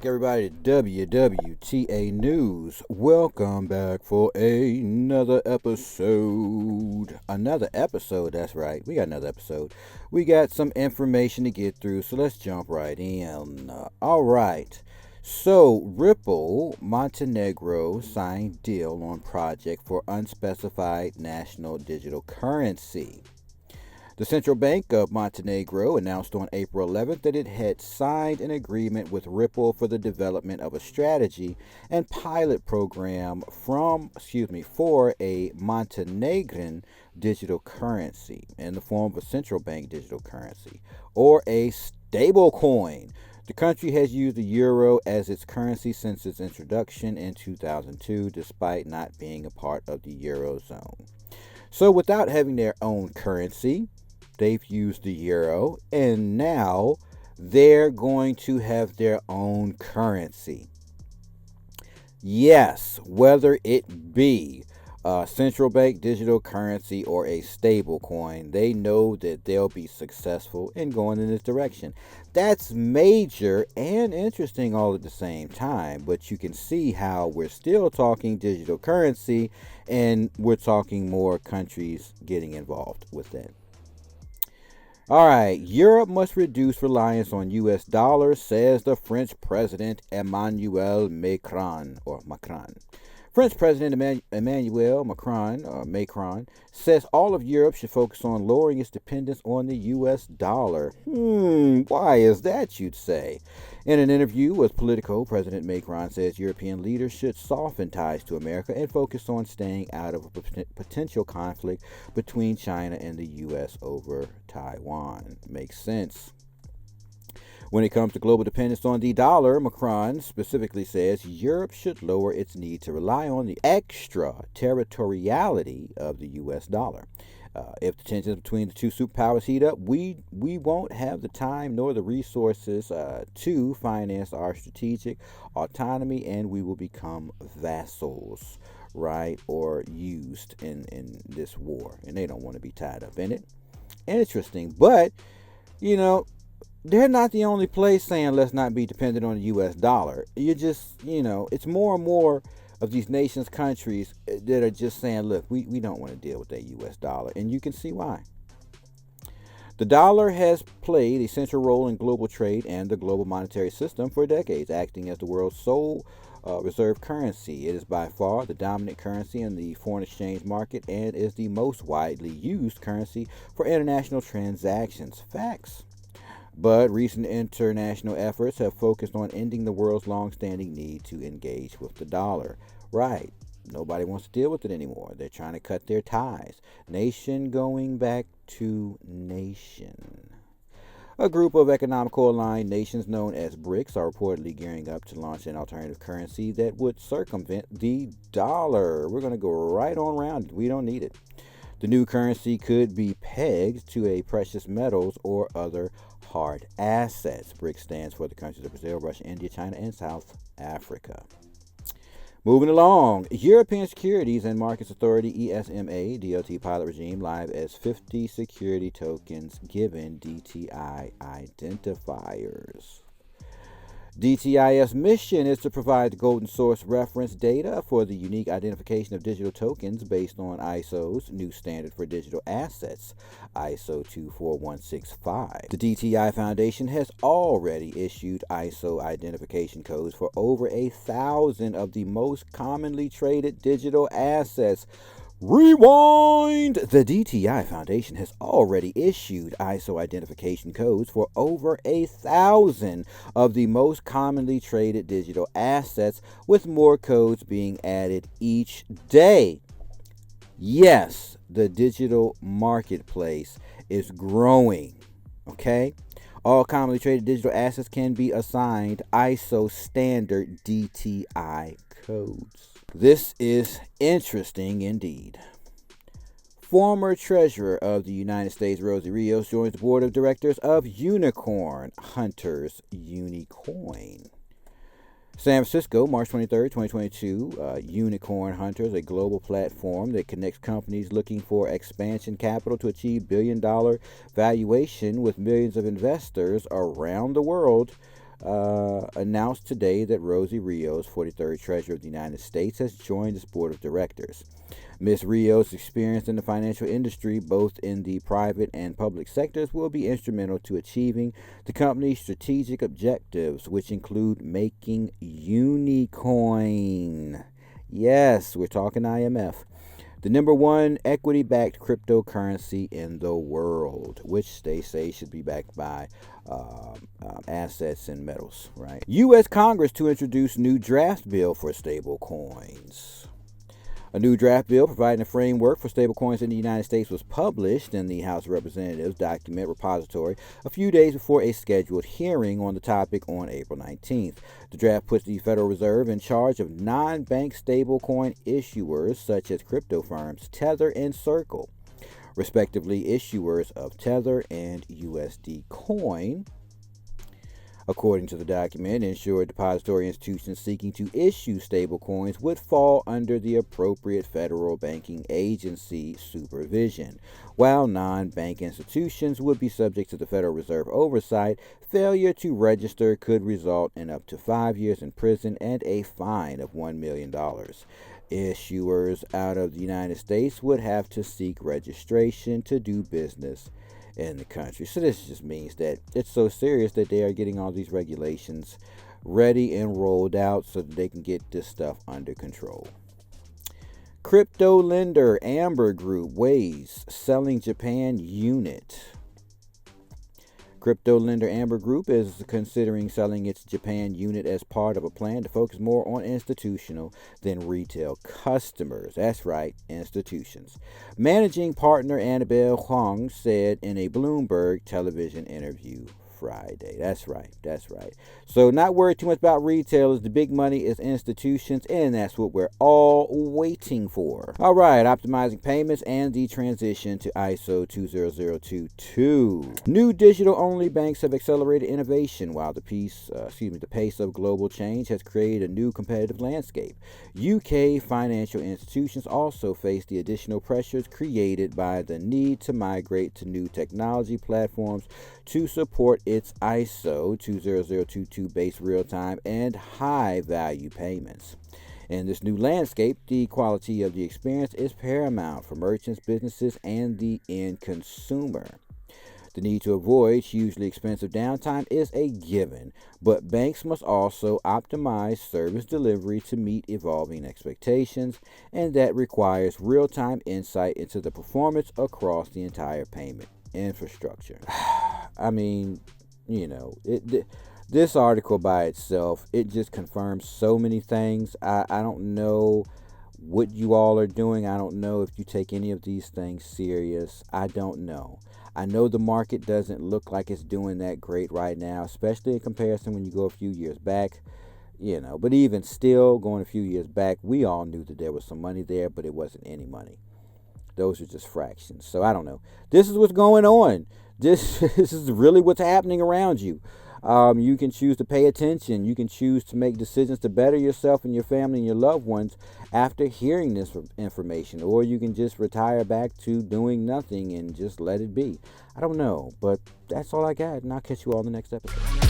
back, everybody, to WWTA News. Welcome back for another episode. Another episode, that's right. We got another episode. We got some information to get through, so let's jump right in. All right. So, Ripple Montenegro signed deal on project for unspecified national digital currency. The Central Bank of Montenegro announced on April 11th that it had signed an agreement with Ripple for the development of a strategy and pilot program for a Montenegrin digital currency in the form of a central bank digital currency or a stable coin. The country has used the euro as its currency since its introduction in 2002, despite not being a part of the eurozone. So, without having their own currency, they've used the euro, and now they're going to have their own currency. Yes, whether it be a central bank digital currency or a stable coin, they know that they'll be successful in going in this direction. That's major and interesting all at the same time, but you can see how we're still talking digital currency and we're talking more countries getting involved with that. All right, Europe must reduce reliance on U.S. dollars, says the French President Emmanuel Macron. French President Emmanuel Macron says all of Europe should focus on lowering its dependence on the U.S. dollar. Why is that, you'd say? In an interview with Politico, President Macron says European leaders should soften ties to America and focus on staying out of a potential conflict between China and the U.S. over Taiwan. Makes sense. When it comes to global dependence on the dollar, Macron specifically says Europe should lower its need to rely on the extraterritoriality of the U.S. dollar. If the tensions between the two superpowers heat up, we won't have the time nor the resources to finance our strategic autonomy, and we will become vassals, right, or used in this war, and they don't want to be tied up in it. Interesting, but, they're not the only place saying let's not be dependent on the U.S. dollar. It's more and more of these nations, countries that are just saying, look, we don't want to deal with that U.S. dollar. And you can see why. The dollar has played a central role in global trade and the global monetary system for decades, acting as the world's sole reserve currency. It is by far the dominant currency in the foreign exchange market and is the most widely used currency for international transactions. Facts. But recent international efforts have focused on ending the world's long-standing need to engage with the dollar. Right. Nobody wants to deal with it anymore. They're trying to cut their ties. Nation going back to nation. A group of economical aligned nations known as BRICS are reportedly gearing up to launch an alternative currency that would circumvent the dollar. We're going to go right on around. We don't need it. The new currency could be pegged to a precious metals or other hard assets. BRICS stands for the countries of Brazil, Russia, India, China, and South Africa. Moving along, European Securities and Markets Authority ESMA DLT pilot regime live as 50 security tokens given DTI identifiers. DTI's mission is to provide the golden source reference data for the unique identification of digital tokens based on ISO's new standard for digital assets, ISO 24165. The DTI Foundation has already issued ISO identification codes for over 1,000 of the most commonly traded digital assets. Rewind! The DTI Foundation has already issued ISO identification codes for over 1,000 of the most commonly traded digital assets, with more codes being added each day. Yes, the digital marketplace is growing. Okay? All commonly traded digital assets can be assigned ISO standard DTI codes. This is interesting indeed. Former Treasurer of the United States, Rosie Rios, joins the board of directors of Unicorn Hunters Unicoin. San Francisco, March 23, 2022, Unicorn Hunters, a global platform that connects companies looking for expansion capital to achieve billion-dollar valuation with millions of investors around the world, announced today that Rosie Rios, 43rd Treasurer of the United States, has joined its board of directors. Ms. Rios' experience in the financial industry, both in the private and public sectors, will be instrumental to achieving the company's strategic objectives, which include making Unicoin. Yes, we're talking IMF. The number one equity-backed cryptocurrency in the world, which they say should be backed by assets and metals, right? U.S. Congress to introduce new draft bill for stable coins. A new draft bill providing a framework for stablecoins in the United States was published in the House of Representatives document repository a few days before a scheduled hearing on the topic on April 19th. The draft puts the Federal Reserve in charge of non-bank stablecoin issuers such as crypto firms Tether and Circle, respectively issuers of Tether and USD Coin. According to the document, insured depository institutions seeking to issue stablecoins would fall under the appropriate federal banking agency supervision. While non-bank institutions would be subject to the Federal Reserve oversight, failure to register could result in up to 5 years in prison and a fine of $1 million. Issuers out of the United States would have to seek registration to do business in the country. So this just means that it's so serious that they are getting all these regulations ready and rolled out so that they can get this stuff under control. Crypto lender Amber Group weighs selling Japan unit. Crypto lender Amber Group is considering selling its Japan unit as part of a plan to focus more on institutional than retail customers. That's right, institutions. Managing partner Annabelle Huang said in a Bloomberg television interview Friday. That's right. So not worried too much about retailers. The big money is institutions, and that's what we're all waiting for. All right, optimizing payments and the transition to ISO 20022. New digital-only banks have accelerated innovation, while the pace of global change has created a new competitive landscape. UK financial institutions also face the additional pressures created by the need to migrate to new technology platforms to support its ISO 20022 based real-time and high-value payments. In this new landscape, the quality of the experience is paramount for merchants, businesses, and the end consumer. The need to avoid hugely expensive downtime is a given, but banks must also optimize service delivery to meet evolving expectations, and that requires real-time insight into the performance across the entire payment infrastructure. I mean, this article by itself, it just confirms so many things. I don't know what you all are doing. I don't know if you take any of these things serious. I don't know. I know the market doesn't look like it's doing that great right now, especially in comparison when you go a few years back. But even still, going a few years back, we all knew that there was some money there, but it wasn't any money. Those are just fractions. So I don't know. This is what's going on. This is really what's happening around you. You can choose to pay attention. You can choose to make decisions to better yourself and your family and your loved ones after hearing this information. Or you can just retire back to doing nothing and just let it be. I don't know. But that's all I got. And I'll catch you all in the next episode.